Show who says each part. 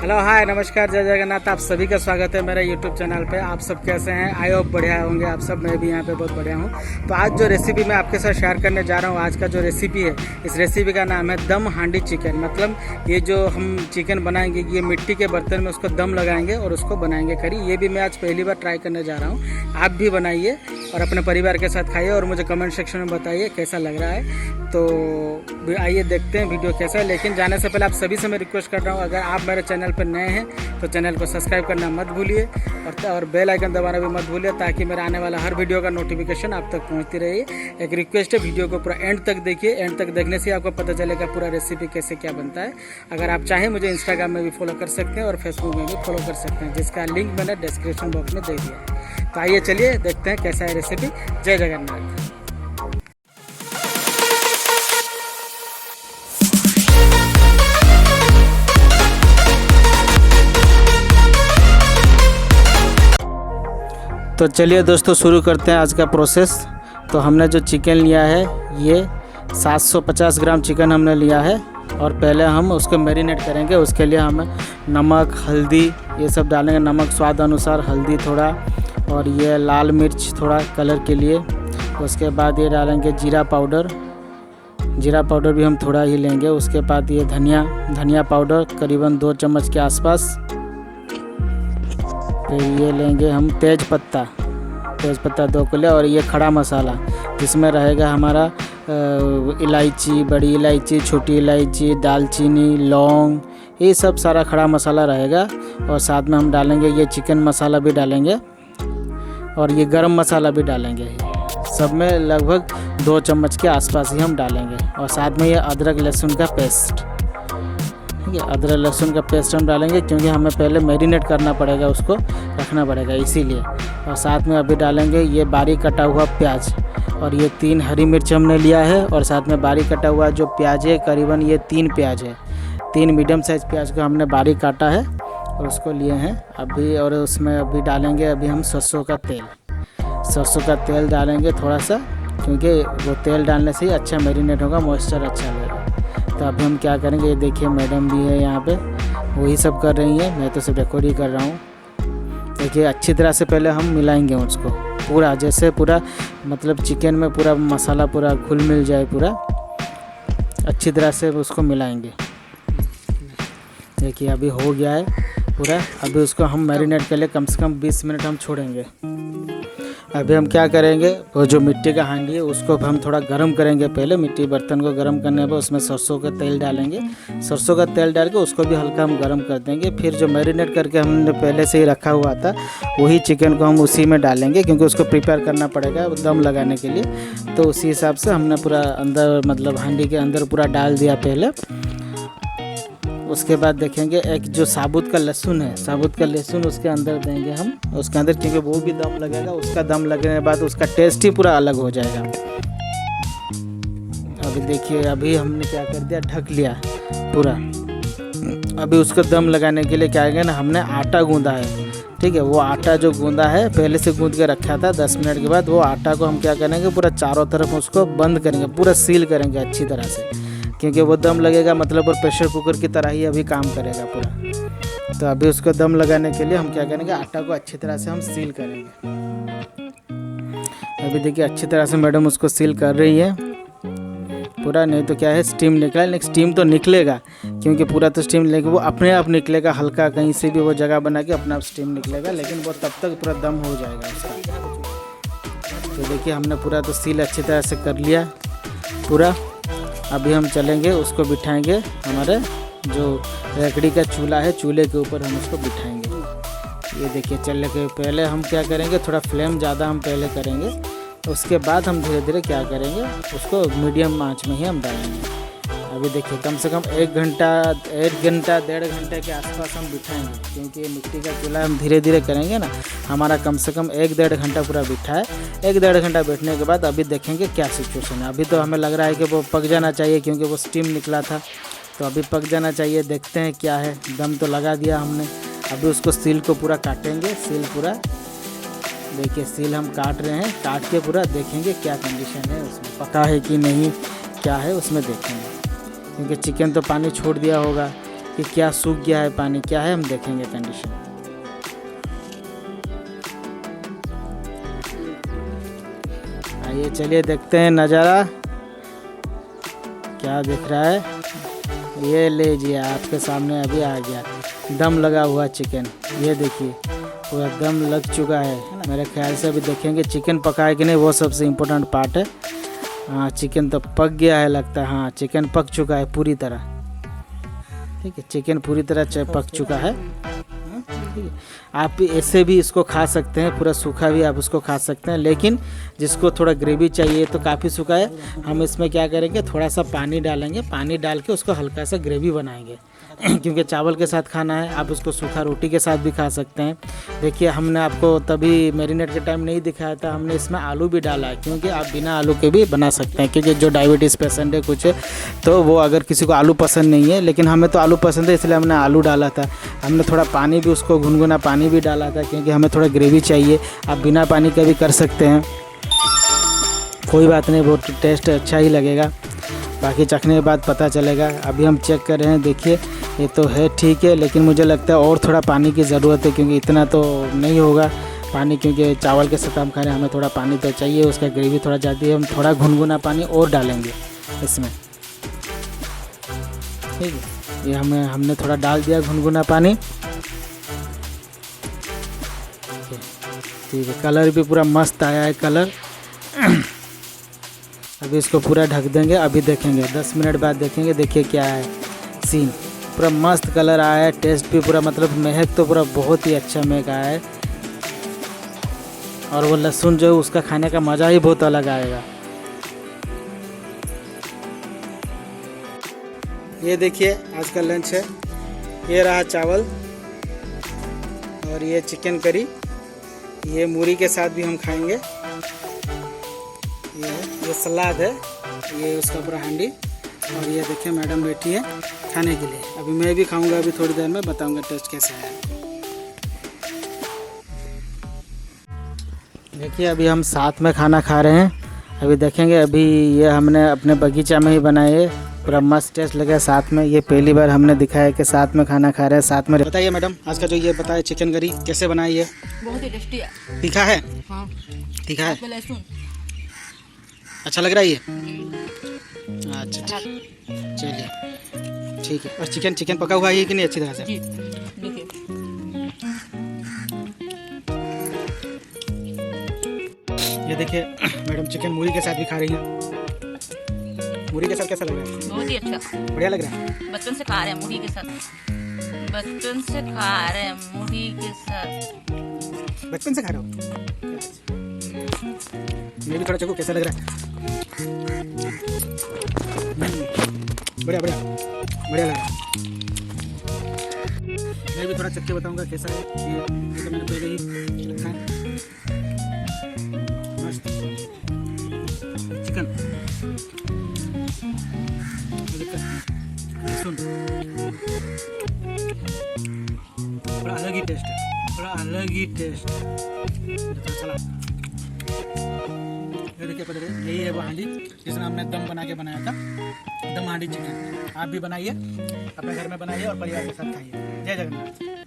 Speaker 1: Hello hi नमस्कार जय जगन्नाथ। आप सभी का स्वागत है मेरे यूट्यूब चैनल पे। आप सब कैसे हैं? आई होप बढ़िया होंगे आप सब। मैं भी यहाँ पे बहुत बढ़िया हूँ। तो आज जो रेसिपी मैं आपके साथ शेयर करने जा रहा हूँ, आज का जो रेसिपी है, इस रेसिपी का नाम है दम हांडी चिकन। मतलब ये जो हम चिकन बनाएंगे, ये मिट्टी के बर्तन में उसको दम लगाएंगे और उसको बनाएंगे करी। ये भी मैं आज पहली बार ट्राई करने जा रहा हूँ। आप भी बनाइए और अपने परिवार के साथ खाइए और मुझे कमेंट सेक्शन में बताइए कैसा लग रहा है। तो आइए देखते हैं वीडियो कैसा है। लेकिन जाने से पहले आप सभी से मैं रिक्वेस्ट कर रहा हूँ, अगर आप मेरे चैनल पर नए हैं तो चैनल को सब्सक्राइब करना मत भूलिए और बेल आइकन दबाना भी मत भूलिए, ताकि मेरा आने वाला हर वीडियो का नोटिफिकेशन आप तक पहुंचती रही। एक रिक्वेस्ट है, वीडियो को पूरा एंड तक देखिए। एंड तक देखने से आपको पता चलेगा पूरा रेसिपी कैसे क्या बनता है। अगर आप चाहें मुझे इंस्टाग्राम में भी फॉलो कर सकते हैं और फेसबुक में भी फॉलो कर सकते हैं, जिसका लिंक मैंने डिस्क्रिप्शन बॉक्स में दे दिया है। तो आइए चलिए देखते हैं कैसा है रेसिपी। जय जगन्नाथ। तो चलिए दोस्तों शुरू करते हैं आज का प्रोसेस। तो हमने जो चिकन लिया है, ये 750 ग्राम चिकन हमने लिया है और पहले हम उसको मैरिनेट करेंगे। उसके लिए हमें नमक, हल्दी ये सब डालेंगे। नमक स्वाद अनुसार, हल्दी थोड़ा, और ये लाल मिर्च थोड़ा कलर के लिए। उसके बाद ये डालेंगे जीरा पाउडर। जीरा पाउडर भी हम थोड़ा ही लेंगे। उसके बाद ये धनिया पाउडर करीबन 2 चम्मच के आसपास। फिर ये लेंगे हम तेज पत्ता 2 किलो, और ये खड़ा मसाला जिसमें रहेगा हमारा इलायची, बड़ी इलायची, छोटी इलायची, दालचीनी, लौंग, ये सब सारा खड़ा मसाला रहेगा। और साथ में हम डालेंगे ये चिकन मसाला भी डालेंगे और ये गरम मसाला भी डालेंगे। सब में लगभग 2 चम्मच के आसपास ही हम डालेंगे। और साथ में ये अदरक लहसुन का पेस्ट, ठीक है, अदरक लहसुन का पेस्ट हम डालेंगे क्योंकि हमें पहले मैरिनेट करना पड़ेगा, उसको रखना पड़ेगा इसीलिए। और साथ में अभी डालेंगे ये बारीक कटा हुआ प्याज, और ये 3 हरी मिर्च हमने लिया है। और साथ में बारीक कटा हुआ जो प्याज है, करीबन ये 3 प्याज है। 3 मीडियम साइज़ प्याज को हमने बारीक काटा है और उसको लिए हैं अभी। और उसमें अभी डालेंगे अभी हम सरसों का तेल डालेंगे थोड़ा सा, क्योंकि वो तेल डालने से ही अच्छा मैरिनेट होगा, मॉइस्चर अच्छा लगेगा। तो अभी हम क्या करेंगे, ये देखिए मैडम भी है यहाँ पे, वही सब कर रही है, मैं तो सिर्फ रिकॉर्ड ही कर रहा हूँ। देखिए अच्छी तरह से पहले हम मिलाएंगे उसको पूरा, जैसे पूरा मतलब चिकन में पूरा मसाला पूरा घुल मिल जाए, पूरा अच्छी तरह से उसको मिलाएंगे। देखिए अभी हो गया है पूरा। अभी उसको हम मैरिनेट के लिए कम से कम 20 मिनट हम छोड़ेंगे। अभी हम क्या करेंगे, वो जो मिट्टी का हांडी है उसको हम थोड़ा गर्म करेंगे। पहले मिट्टी बर्तन को गर्म करने पर उसमें सरसों का तेल डालेंगे। सरसों का तेल डाल के उसको भी हल्का हम गर्म कर देंगे। फिर जो मैरिनेट करके हमने पहले से ही रखा हुआ था, वही चिकन को हम उसी में डालेंगे, क्योंकि उसको प्रिपेयर करना पड़ेगा दम लगाने के लिए। तो उसी हिसाब से हमने पूरा अंदर मतलब हांडी के अंदर पूरा डाल दिया पहले। उसके बाद देखेंगे एक जो साबुत का लहसुन है, साबुत का लहसुन उसके अंदर देंगे हम उसके अंदर, क्योंकि वो भी दम लगेगा। उसका दम लगने के बाद उसका टेस्ट ही पूरा अलग हो जाएगा। अभी देखिए अभी हमने क्या कर दिया, ढक लिया पूरा। अभी उसको दम लगाने के लिए क्या करेंगे ना, हमने आटा गूंदा है, ठीक है। वो आटा जो गूंदा है पहले से गूंद के रखा था, 10 मिनट के बाद वो आटा को हम क्या करेंगे, पूरा चारों तरफ उसको बंद करेंगे, पूरा सील करेंगे अच्छी तरह से, क्योंकि वो दम लगेगा मतलब और प्रेशर कुकर की तरह ही अभी काम करेगा पूरा। तो अभी उसको दम लगाने के लिए हम क्या करेंगे, आटा को अच्छी तरह से हम सील करेंगे। अभी देखिए अच्छी तरह से मैडम उसको सील कर रही है पूरा, नहीं तो क्या है स्टीम निकला। लेकिन स्टीम तो निकलेगा, क्योंकि पूरा तो स्टीम लेकिन वो अपने आप निकलेगा, हल्का कहीं से भी वो जगह बना के अपना स्टीम निकलेगा, लेकिन वो तब तक पूरा दम हो जाएगा उसका। तो देखिए हमने पूरा तो सील अच्छी तरह से कर लिया पूरा। अभी हम चलेंगे उसको बिठाएंगे, हमारे जो लकड़ी का चूल्हा है, चूल्हे के ऊपर हम उसको बिठाएंगे। ये देखिए चलने के पहले हम क्या करेंगे, थोड़ा फ्लेम ज़्यादा हम पहले करेंगे, उसके बाद हम धीरे धीरे क्या करेंगे, उसको मीडियम आंच में ही हम डालेंगे। अभी देखिए कम से कम 1 घंटा 1.5 घंटे के आसपास हम बिठाएंगे, क्योंकि ये मिट्टी का चूल्हा हम धीरे धीरे करेंगे ना। हमारा कम से कम 1-1.5 घंटा पूरा बिठा है। 1-1.5 घंटा बैठने के बाद अभी देखेंगे क्या सिचुएशन है। अभी तो हमें लग रहा है कि वो पक जाना चाहिए, क्योंकि वो स्टीम निकला था, तो अभी पक जाना चाहिए। देखते हैं क्या है, दम तो लगा दिया हमने। अभी उसको सील को पूरा काटेंगे, सील पूरा देखिए सील हम काट रहे हैं, काट के पूरा देखेंगे क्या कंडीशन है उसमें, पका है कि नहीं, क्या है उसमें देखेंगे, क्योंकि चिकन तो पानी छोड़ दिया होगा, कि क्या सूख गया है पानी, क्या है, हम देखेंगे कंडीशन। आइए चलिए देखते हैं नज़ारा क्या दिख रहा है। ये लीजिए आपके सामने अभी आ गया दम लगा हुआ चिकन। ये देखिए पूरा दम लग चुका है मेरे ख्याल से। अभी देखेंगे चिकन पका है कि नहीं, वो सबसे इम्पोर्टेंट पार्ट है। हाँ चिकन तो पक गया है लगता है। हाँ चिकन पक चुका है पूरी तरह। ठीक है, चिकन पूरी तरह पक चुका है। ठीक है, आप ऐसे भी इसको खा सकते हैं, पूरा सूखा भी आप उसको खा सकते हैं, लेकिन जिसको थोड़ा ग्रेवी चाहिए तो काफ़ी सूखा है, हम इसमें क्या करेंगे, थोड़ा सा पानी डालेंगे, पानी डाल के उसको हल्का सा ग्रेवी बनाएंगे क्योंकि चावल के साथ खाना है। आप उसको सूखा रोटी के साथ भी खा सकते हैं। देखिए हमने आपको तभी मैरिनेट के टाइम नहीं दिखाया था, हमने इसमें आलू भी डाला है, क्योंकि आप बिना आलू के भी बना सकते हैं, क्योंकि जो डायबिटीज़ पेशेंट है कुछ तो वो अगर किसी को आलू पसंद नहीं है, लेकिन हमें तो आलू पसंद है इसलिए हमने आलू डाला था। हमने थोड़ा पानी भी उसको गुनगुना पानी भी डाला था, क्योंकि हमें थोड़ा ग्रेवी चाहिए। आप बिना पानी के भी कर सकते हैं, कोई बात नहीं, बहुत टेस्ट अच्छा ही लगेगा। बाकी चखने के बाद पता चलेगा। अभी हम चेक कर रहे हैं, देखिए ये तो है ठीक है, लेकिन मुझे लगता है और थोड़ा पानी की ज़रूरत है, क्योंकि इतना तो नहीं होगा पानी, क्योंकि चावल के साथ हम खा रहे हैं, हमें थोड़ा पानी तो चाहिए, उसका ग्रेवी थोड़ा ज़्यादा है। हम थोड़ा गुनगुना पानी और डालेंगे इसमें। ठीक है, ये हमने थोड़ा डाल दिया गुनगुना पानी। ठीक है, कलर भी पूरा मस्त आया है कलर। अभी इसको पूरा ढक देंगे, अभी देखेंगे 10 मिनट बाद देखेंगे। देखिए क्या है सीन, पूरा मस्त कलर आया है, टेस्ट भी पूरा मतलब महक तो पूरा बहुत ही अच्छा महक आया है। और वो लहसुन जो है उसका खाने का मज़ा ही बहुत अलग आएगा। ये देखिए आज का लंच है, ये रहा चावल और ये चिकन करी, ये मूरी के साथ भी हम खाएंगे। ये सलाद है, ये उसका पूरा हांडी, और ये देखिए मैडम बैठी है खाने के लिए। अभी मैं भी खाऊंगा, अभी थोड़ी देर में बताऊंगा टेस्ट कैसा है। देखिए अभी हम साथ में खाना खा रहे हैं, अभी देखेंगे। अभी ये हमने अपने बगीचा में ही बनाए है, पूरा मस्त टेस्ट लगा साथ में। ये पहली बार हमने दिखाया कि साथ में खाना खा रहे हैं साथ में। बताइए मैडम आज का जो ये बताए चिकन करी कैसे बनाई है?
Speaker 2: बहुत ही टेस्टी है।
Speaker 1: तीखा है?
Speaker 2: हाँ
Speaker 1: तीखा है,
Speaker 2: लहसुन
Speaker 1: अच्छा लग रहा है ये? अच्छा चलिए ठीक है। और चिकन पका हुआ है कि नहीं अच्छी तरह से?
Speaker 2: जी देखिए,
Speaker 1: ये देखिए मैडम चिकन मूरी के साथ भी खा रही हैं। मूरी के साथ कैसा लग रहा है?
Speaker 2: बहुत ही अच्छा,
Speaker 1: बढ़िया लग रहा है।
Speaker 2: बचपन से खा रहे हैं मूढ़ी के साथ, बचपन से खा रहे हैं मूढ़ी के साथ।
Speaker 1: बचपन से खा रहे हो? मैं भी थोड़ा चखो कैसा लग रहा है। बढ़िया बढ़िया बढ़िया लग रहा है। मैं भी थोड़ा चख के बताऊंगा कैसा है। ये तो मैंने पहले ही रखा है। मस्त चिकन, सुन थोड़ा अलग ही टेस्ट है, थोड़ा अलग ही टेस्ट है। चला ये देखिए पता है, यही है वो हांडी जिसमें हमने दम बना के बनाया था, दम हांडी चिकन। आप भी बनाइए, अपने घर में बनाइए और परिवार के साथ खाइए। जय जगन्नाथ।